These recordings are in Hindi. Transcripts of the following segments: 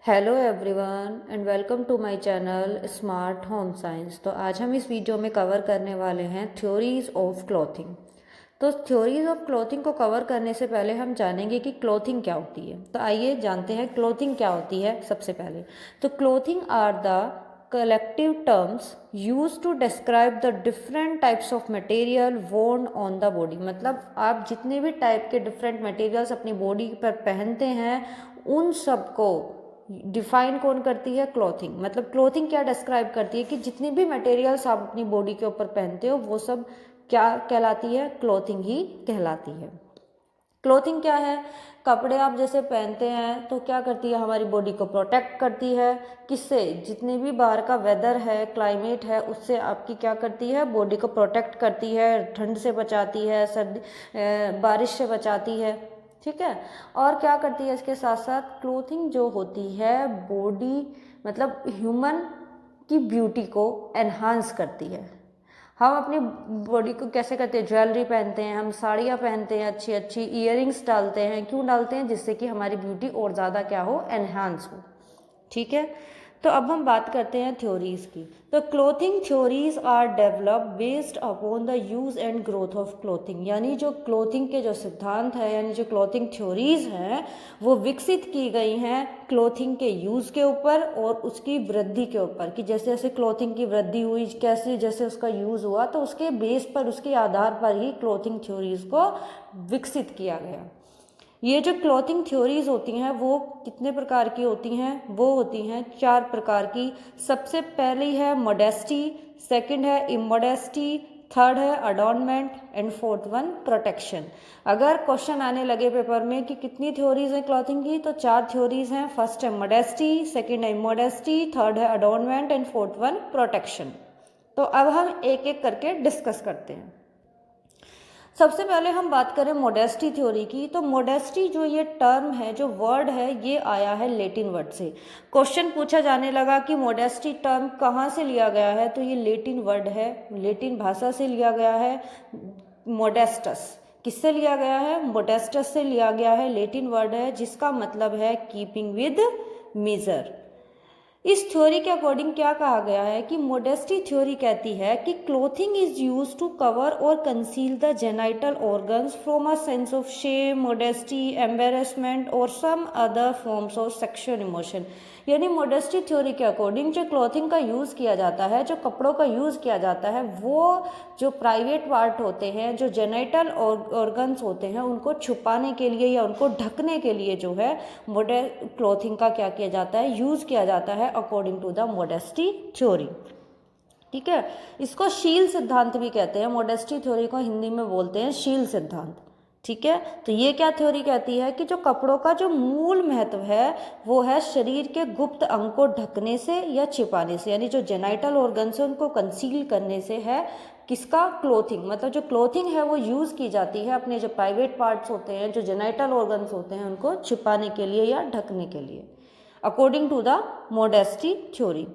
Hello everyone and welcome to my channel smart home science. तो आज हम इस वीडियो में कवर करने वाले हैं थ्योरीज ऑफ क्लॉथिंग। तो थ्योरीज ऑफ क्लॉथिंग को कवर करने से पहले हम जानेंगे कि क्लॉथिंग क्या होती है। तो आइए जानते हैं क्लॉथिंग क्या होती है। सबसे पहले तो clothing are the collective terms used to describe the different types of material worn on the body। मतलब आप जितने भी टाइप के डिफरेंट मटेरियल्स अपनी बॉडी पर पहनते हैं उन सब को डिफाइन कौन करती है? क्लॉथिंग। मतलब क्लॉथिंग क्या डिस्क्राइब करती है कि जितनी भी मटेरियल्स आप अपनी बॉडी के ऊपर पहनते हो वो सब क्या कहलाती है? क्लॉथिंग ही कहलाती है। क्लॉथिंग क्या है? कपड़े आप जैसे पहनते हैं तो क्या करती है? हमारी बॉडी को प्रोटेक्ट करती है। किससे? जितने भी बाहर का वेदर है, क्लाइमेट है, उससे आपकी क्या करती है? बॉडी को प्रोटेक्ट करती है, ठंड से बचाती है, सर्दी बारिश से बचाती है। ठीक है। और क्या करती है इसके साथ साथ? क्लोथिंग जो होती है बॉडी मतलब ह्यूमन की ब्यूटी को एनहांस करती है। हम अपनी बॉडी को कैसे करते हैं? ज्वेलरी पहनते हैं, हम साड़ियाँ पहनते हैं, अच्छी अच्छी ईयरिंग्स डालते हैं। क्यों डालते हैं? जिससे कि हमारी ब्यूटी और ज़्यादा क्या हो? एनहांस हो। ठीक है। तो अब हम बात करते हैं थ्योरीज की। तो clothing theories are develop based upon the use and growth of clothing. यानी जो क्लोथिंग के जो सिद्धांत है यानी जो क्लोथिंग थ्योरीज हैं वो विकसित की गई हैं क्लोथिंग के यूज़ के ऊपर और उसकी वृद्धि के ऊपर कि जैसे जैसे क्लोथिंग की वृद्धि हुई, कैसे जैसे उसका यूज़ हुआ, तो उसके बेस पर, उसके आधार पर ही क्लोथिंग थ्योरीज को विकसित किया गया। ये जो क्लॉथिंग थ्योरीज होती हैं वो कितने प्रकार की होती हैं? वो होती हैं 4 प्रकार की। सबसे पहली है मॉडेस्टी, सेकंड है इमोडेस्टी, थर्ड है अडॉर्नमेंट एंड फोर्थ वन प्रोटेक्शन। अगर क्वेश्चन आने लगे पेपर में कि कितनी थ्योरीज हैं क्लॉथिंग की, तो 4 थ्योरीज हैं। फर्स्ट है मॉडेस्टी, सेकंड है इमोडेस्टी, थर्ड है अडॉर्नमेंट एंड फोर्थ वन प्रोटेक्शन। तो अब हम एक एक करके डिस्कस करते हैं। सबसे पहले हम बात करें मोडेस्टी थ्योरी की। तो मोडेस्टी जो ये टर्म है, जो वर्ड है, ये आया है लेटिन वर्ड से। क्वेश्चन पूछा जाने लगा कि मोडेस्टी टर्म कहाँ से लिया गया है, तो ये लेटिन वर्ड है, लेटिन भाषा से लिया गया है। मोडेस्टस किससे लिया गया है? मोडेस्टस से लिया गया है। लेटिन वर्ड है जिसका मतलब है कीपिंग विद मेजर। इस थ्योरी के अकॉर्डिंग क्या कहा गया है कि मोडेस्टी थ्योरी कहती है कि clothing is use to cover और conceal the genital organs from a sense of shame, modesty, embarrassment और some other forms of sexual emotion. यानी मोडेस्टी थ्योरी के अकॉर्डिंग जो क्लोथिंग का यूज़ किया जाता है, जो कपड़ों का यूज़ किया जाता है, वो जो प्राइवेट पार्ट होते हैं, जो जेनाइटल ऑर्गन्स होते हैं, उनको छुपाने के लिए या उनको ढकने के लिए जो है क्लोथिंग का क्या किया जाता है? यूज़ किया जाता है according to the modesty theory. ठीक है। इसको शील सिद्धांत भी कहते हैं। मोडेस्टी थ्योरी को हिंदी में बोलते हैं शील सिद्धांत। ठीक है। तो ये क्या थ्योरी कहती है कि जो कपड़ों का जो मूल महत्व है वो है शरीर के गुप्त अंग को ढकने से या छिपाने से, यानी जो जेनाइटल ऑर्गन्स है उनको कंसील करने से है। किसका? क्लोथिंग। मतलब जो क्लोथिंग है वो यूज़ की जाती है अपने जो प्राइवेट पार्ट्स होते हैं, जो जेनाइटल ऑर्गन्स होते हैं, उनको छिपाने के लिए या ढकने के लिए, according to the modesty theory.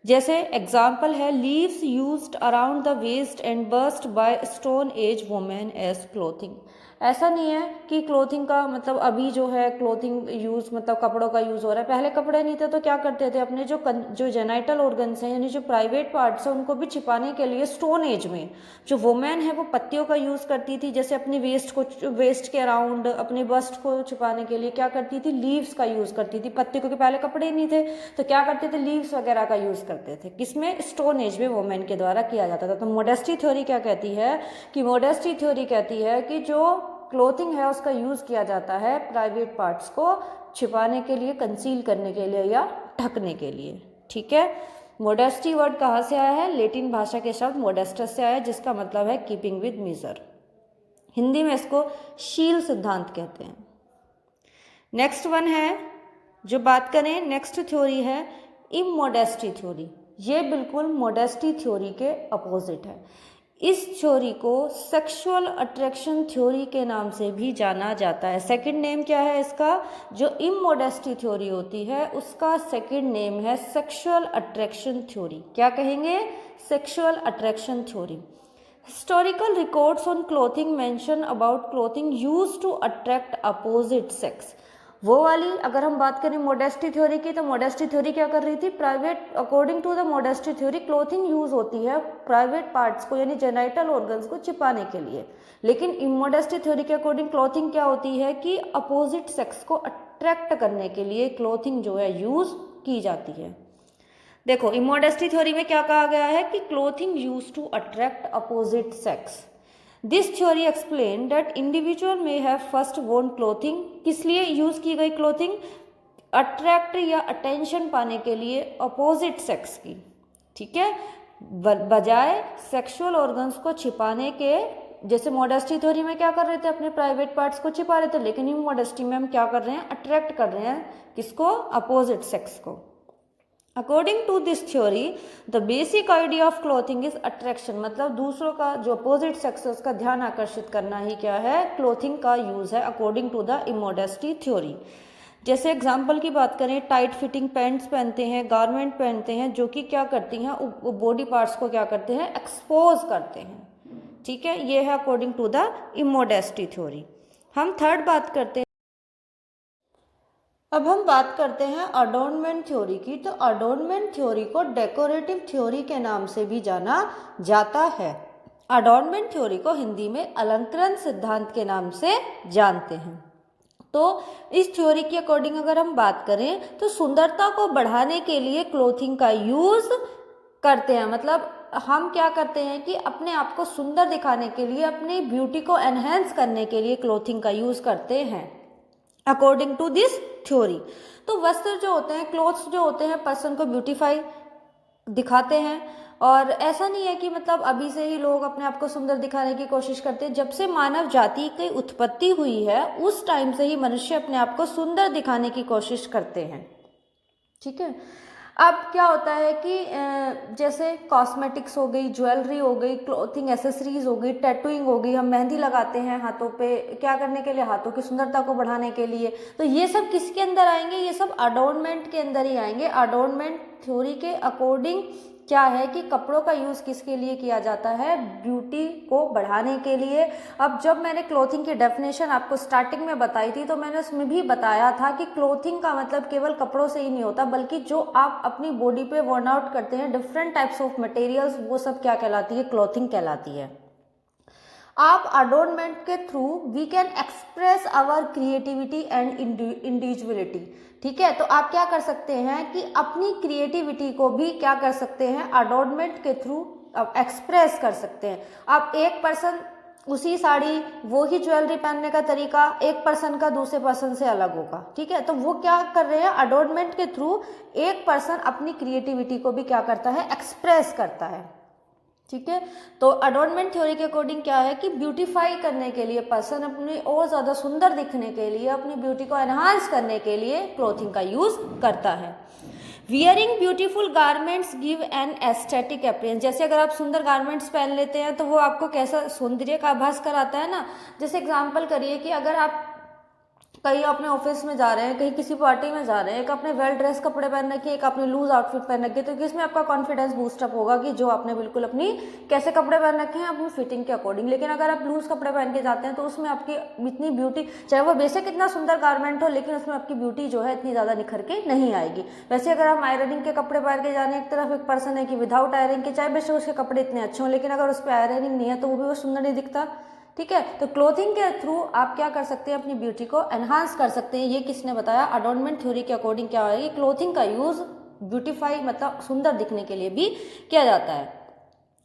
जैसे एग्जाम्पल है leaves used around the waist and burst by stone as women as clothing. ऐसा नहीं है कि क्लोथिंग का मतलब अभी जो है क्लोथिंग यूज़ मतलब कपड़ों का यूज़ हो रहा है। पहले कपड़े नहीं थे तो क्या करते थे? अपने जो जेनाइटल ऑर्गन्स हैं यानी जो प्राइवेट पार्ट्स हैं उनको भी छिपाने के लिए स्टोन एज में जो वुमेन है वो पत्तियों का यूज़ करती थी। जैसे अपनी वेस्ट के अराउंड अपने बस्ट को छुपाने के लिए क्या करती थी? लीव्स का यूज़ करती थी। पत्ती, क्योंकि पहले कपड़े नहीं थे तो क्या करते थे? लीव्स वगैरह का यूज़ करते थे। किसमें? स्टोन एज में वुमेन के द्वारा किया जाता था। तो मोडेस्टी थ्योरी क्या कहती है कि मोडेस्टी थ्योरी कहती है कि जो क्लोथिंग है उसका यूज़ किया जाता है प्राइवेट पार्ट्स को छिपाने के लिए, कंसील करने के लिए या ढकने के लिए। ठीक है। मोडेस्टी वर्ड कहाँ से आया है? लेटिन भाषा के शब्द मोडेस्टस से आया है जिसका मतलब है कीपिंग विद मेजर। हिंदी में इसको शील सिद्धांत कहते हैं। नेक्स्ट वन है जो बात करें, नेक्स्ट थ्योरी है इमोडेस्टी थ्योरी। ये बिल्कुल मोडेस्टी थ्योरी के अपोजिट है। इस थ्योरी को सेक्सुअल अट्रैक्शन थ्योरी के नाम से भी जाना जाता है। सेकंड नेम क्या है इसका? जो इमोडेस्टी थ्योरी होती है उसका सेकंड नेम है सेक्सुअल अट्रैक्शन थ्योरी। क्या कहेंगे? Sexual attraction theory. Historical records on clothing mention about clothing used to attract opposite sex। वो वाली अगर हम बात करें मोडेस्टी थ्योरी की, तो मोडेस्टी थ्योरी क्या कर रही थी, private, according to the modesty theory clothing use होती है प्राइवेट पार्ट्स को यानी जेनाइटल ऑर्गन्स को छिपाने के लिए। लेकिन इमोडेस्टी थ्योरी के अकॉर्डिंग क्लोथिंग क्या होती है कि अपोजिट सेक्स को अट्रैक्ट करने के लिए क्लोथिंग जो है यूज की जाती है। देखो इमोडेस्टी थ्योरी में क्या कहा गया है कि clothing use to attract opposite sex. This theory explain that individual men have first worn clothing, किस लिए यूज की गई क्लोथिंग, अट्रैक्ट या अटेंशन पाने के लिए अपोजिट सेक्स की, ठीक है, बजाय सेक्सुअल ऑर्गन्स को छिपाने के। जैसे मॉडेस्टी थ्योरी में क्या कर रहे थे, अपने प्राइवेट पार्ट्स को छिपा रहे थे, लेकिन इन मॉडेस्टी में हम क्या कर रहे हैं, अट्रैक्ट कर रहे हैं किसको, अपोजिट सेक्स को। According to this theory the basic idea of clothing is attraction, मतलब दूसरों का जो अपोजिट सेक्स है उसका ध्यान आकर्षित करना ही क्या है, क्लोथिंग का यूज है अकॉर्डिंग टू द इमोडेस्टी थ्योरी। जैसे एग्जाम्पल की बात करें, टाइट फिटिंग पैंट्स पहनते हैं, गारमेंट पहनते हैं, जो कि क्या करती हैं, बॉडी पार्ट्स को क्या करते हैं, एक्सपोज करते हैं, ठीक है, ये है अकॉर्डिंग टू द इमोडेस्टी थ्योरी। हम थर्ड बात करते हैं, अब हम बात करते हैं अडोर्नमेंट थ्योरी की। तो अडोर्नमेंट थ्योरी को डेकोरेटिव थ्योरी के नाम से भी जाना जाता है। अडोर्नमेंट थ्योरी को हिंदी में अलंकरण सिद्धांत के नाम से जानते हैं। तो इस थ्योरी के अकॉर्डिंग अगर हम बात करें तो सुंदरता को बढ़ाने के लिए क्लोथिंग का यूज करते हैं, मतलब हम क्या करते हैं कि अपने आप को सुंदर दिखाने के लिए, अपनी ब्यूटी को एनहेंस करने के लिए क्लोथिंग का यूज करते हैं अकॉर्डिंग टू दिस थ्योरी। तो वस्त्र जो होते हैं, क्लोथ्स जो होते हैं, पर्सन को ब्यूटीफाई दिखाते हैं। और ऐसा नहीं है कि मतलब अभी से ही लोग अपने आप को सुंदर दिखाने की कोशिश करते हैं, जब से मानव जाति की उत्पत्ति हुई है उस टाइम से ही मनुष्य अपने आप को सुंदर दिखाने की कोशिश करते हैं, ठीक है। अब क्या होता है कि जैसे कॉस्मेटिक्स हो गई, ज्वेलरी हो गई, क्लोथिंग एसेसरीज हो गई, टैटूइंग हो गई, हम मेहंदी लगाते हैं हाथों पे, क्या करने के लिए, हाथों की सुंदरता को बढ़ाने के लिए। तो ये सब किसके अंदर आएंगे, ये सब अडोर्नमेंट के अंदर ही आएंगे। अडोर्नमेंट थ्योरी के अकॉर्डिंग क्या है कि कपड़ों का यूज़ किसके लिए किया जाता है, ब्यूटी को बढ़ाने के लिए। अब जब मैंने क्लोथिंग की डेफिनेशन आपको स्टार्टिंग में बताई थी, तो मैंने उसमें भी बताया था कि क्लोथिंग का मतलब केवल कपड़ों से ही नहीं होता, बल्कि जो आप अपनी बॉडी पे वर्न आउट करते हैं, डिफरेंट टाइप्स ऑफ मटेरियल्स, वो सब क्या कहलाती है, क्लोथिंग कहलाती है। आप अडोर्नमेंट के through we can express our creativity and individuality, ठीक है। तो आप क्या कर सकते हैं कि अपनी क्रिएटिविटी को भी क्या कर सकते हैं, अडोर्नमेंट के थ्रू एक्सप्रेस कर सकते हैं। आप एक पर्सन उसी साड़ी, वो ही ज्वेलरी पहनने का तरीका एक पर्सन का दूसरे पर्सन से अलग होगा, ठीक है। तो वो क्या कर रहे हैं, अडोर्नमेंट के थ्रू एक पर्सन अपनी क्रिएटिविटी को भी क्या करता है, एक्सप्रेस करता है, ठीक है। तो अडोर्नमेंट थ्योरी के अकॉर्डिंग क्या है कि ब्यूटीफाई करने के लिए, पर्सन अपनी और ज़्यादा सुंदर दिखने के लिए, अपनी ब्यूटी को एनहांस करने के लिए क्लोथिंग का यूज़ करता है। Wearing beautiful garments give an aesthetic appearance, जैसे अगर आप सुंदर गारमेंट्स पहन लेते हैं तो वो आपको कैसा सौंदर्य का आभास कराता है ना। जैसे एग्जांपल करिए कि अगर आप कहीं अपने ऑफिस में जा रहे हैं, कहीं किसी पार्टी में जा रहे हैं, एक आपने वेल ड्रेस कपड़े पहन रखे, एक आपने लूज आउटफिट पहन रखे, तो किसमें आपका कॉन्फिडेंस बूस्टअप होगा कि जो आपने बिल्कुल अपनी कैसे कपड़े पहन रखे हैं, अपनी फिटिंग के अकॉर्डिंग। लेकिन अगर आप लूज कपड़े पहन के जाते हैं तो उसमें आपकी इतनी ब्यूटी, चाहे वो बेसिक इतना सुंदर गारमेंट हो, लेकिन उसमें आपकी ब्यूटी जो है इतनी ज़्यादा निखर के नहीं आएगी। वैसे अगर हम आयरनिंग के कपड़े पहन के जाने, एक तरफ एक पर्सन है कि विदाउट आयरनिंग के, चाहे बेशक उसके कपड़े इतने अच्छे हों, लेकिन अगर उस पर आयरनिंग नहीं है तो वो भी वो सुंदर नहीं दिखता, ठीक है। तो क्लोथिंग के थ्रू आप क्या कर सकते हैं, अपनी ब्यूटी को एनहांस कर सकते हैं। ये किसने बताया, अडोर्नमेंट थ्योरी के अकॉर्डिंग क्या है, क्लोथिंग का यूज ब्यूटीफाई मतलब सुंदर दिखने के लिए भी किया जाता है।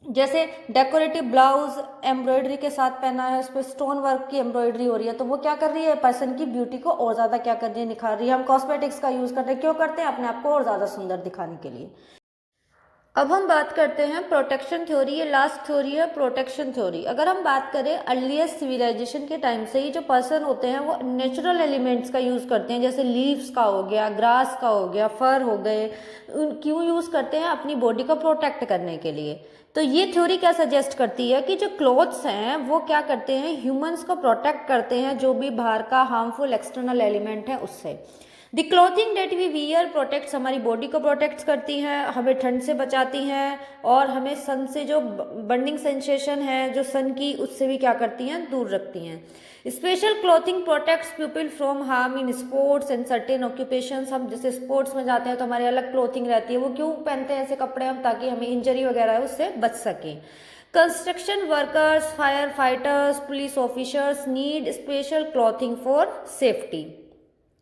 जैसे डेकोरेटिव ब्लाउज एम्ब्रॉयडरी के साथ पहना है, उस पर स्टोन वर्क की एम्ब्रॉयडरी हो रही है, तो वो क्या कर रही है, पर्सन की ब्यूटी को और ज़्यादा क्या कर रही है, निखार रही है। हम कॉस्मेटिक्स का यूज़ करते हैं, क्यों करते हैं, अपने आप को और ज़्यादा सुंदर दिखाने के लिए। अब हम बात करते हैं प्रोटेक्शन थ्योरी। ये लास्ट थ्योरी है, प्रोटेक्शन थ्योरी। अगर हम बात करें अर्लीस्ट सिविलाइजेशन के टाइम से ही जो पर्सन होते हैं वो नेचुरल एलिमेंट्स का यूज़ करते हैं, जैसे लीव्स का हो गया, ग्रास का हो गया, फर हो गए। क्यों यूज़ करते हैं, अपनी बॉडी को प्रोटेक्ट करने के लिए। तो ये थ्योरी क्या सजेस्ट करती है कि जो क्लोथ्स हैं वो क्या करते हैं, ह्यूमंस को प्रोटेक्ट करते हैं जो भी बाहर का हार्मफुल एक्सटर्नल एलिमेंट है उससे। The clothing that we wear protects, हमारी बॉडी को प्रोटेक्ट करती हैं, हमें ठंड से बचाती हैं, और हमें सन से जो बर्निंग सेंसेशन है जो सन की, उससे भी क्या करती हैं, दूर रखती हैं। Special clothing protects people from harm in sports and certain occupations. हम जैसे स्पोर्ट्स में जाते हैं तो हमारी अलग क्लॉथिंग रहती है, वो क्यों पहनते हैं ऐसे कपड़े हम, ताकि हमें इंजरी वगैरह है उससे बच सकें। Construction workers, fire fighters, police officers need special clothing for safety.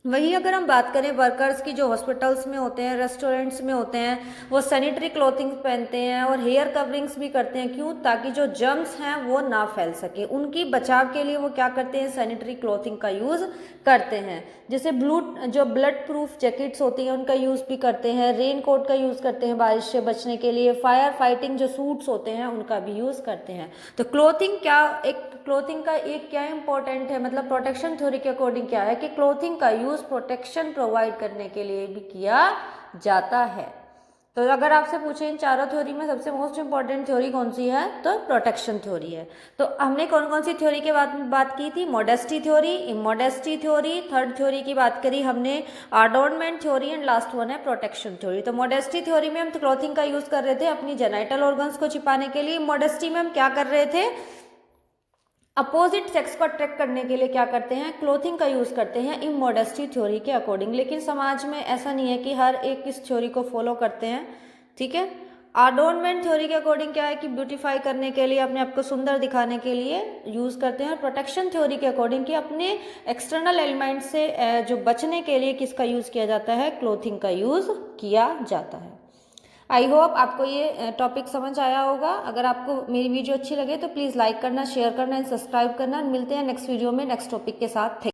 वही अगर हम बात करें वर्कर्स की, जो हॉस्पिटल्स में होते हैं, रेस्टोरेंट्स में होते हैं, वो सैनिटरी क्लॉथिंग पहनते हैं और हेयर कवरिंग्स भी करते हैं। क्यों? ताकि जो जर्म्स हैं वो ना फैल सके, उनकी बचाव के लिए वो क्या करते हैं, सैनिटरी क्लॉथिंग का यूज़ करते हैं। जैसे जो ब्लड प्रूफ जैकेट्स होती हैं उनका यूज़ भी करते हैं, रेन कोट का यूज़ करते हैं बारिश से बचने के लिए, फायर फाइटिंग जो सूट्स होते हैं उनका भी यूज़ करते हैं। तो क्लॉथिंग का एक क्या इंपॉर्टेंट है, मतलब प्रोटेक्शन थ्योरी के अकॉर्डिंग क्या है कि क्लॉथिंग का यूज प्रोटेक्शन प्रोवाइड करने के लिए भी किया जाता है। तो अगर आपसे पूछे इन चारों थ्योरी में सबसे मोस्ट इंपॉर्टेंट थ्योरी कौन सी है, तो प्रोटेक्शन थ्योरी है। तो हमने कौन कौन सी थ्योरी के बात की थी, modesty theory, immodesty theory, third theory की बात करी हमने adornment theory, and last one है प्रोटेक्शन थ्योरी। तो मॉडेस्टी थ्योरी में हम क्लॉथिंग का यूज कर रहे थे अपनी जेनाइटल ऑर्गन्स को छिपाने के लिए। मॉडेस्टी में हम क्या कर रहे थे, अपोजिट सेक्स को अट्रैक्ट करने के लिए क्या करते हैं, क्लोथिंग का यूज करते हैं इमोडेस्टी थ्योरी के अकॉर्डिंग। लेकिन समाज में ऐसा नहीं है कि हर एक इस थ्योरी को फॉलो करते हैं, ठीक है। अडॉर्नमेंट थ्योरी के अकॉर्डिंग क्या है कि ब्यूटीफाई करने के लिए, अपने आप को सुंदर दिखाने के लिए यूज करते हैं। और प्रोटेक्शन थ्योरी के अकॉर्डिंग कि अपने एक्सटर्नल एलिमेंट से जो बचने के लिए किसका यूज किया जाता है, क्लोथिंग का यूज किया जाता है। आई होप आपको ये टॉपिक समझ आया होगा। अगर आपको मेरी वीडियो अच्छी लगे तो प्लीज़ लाइक करना, शेयर करना एंड सब्सक्राइब करना। मिलते हैं नेक्स्ट वीडियो में नेक्स्ट टॉपिक के साथ।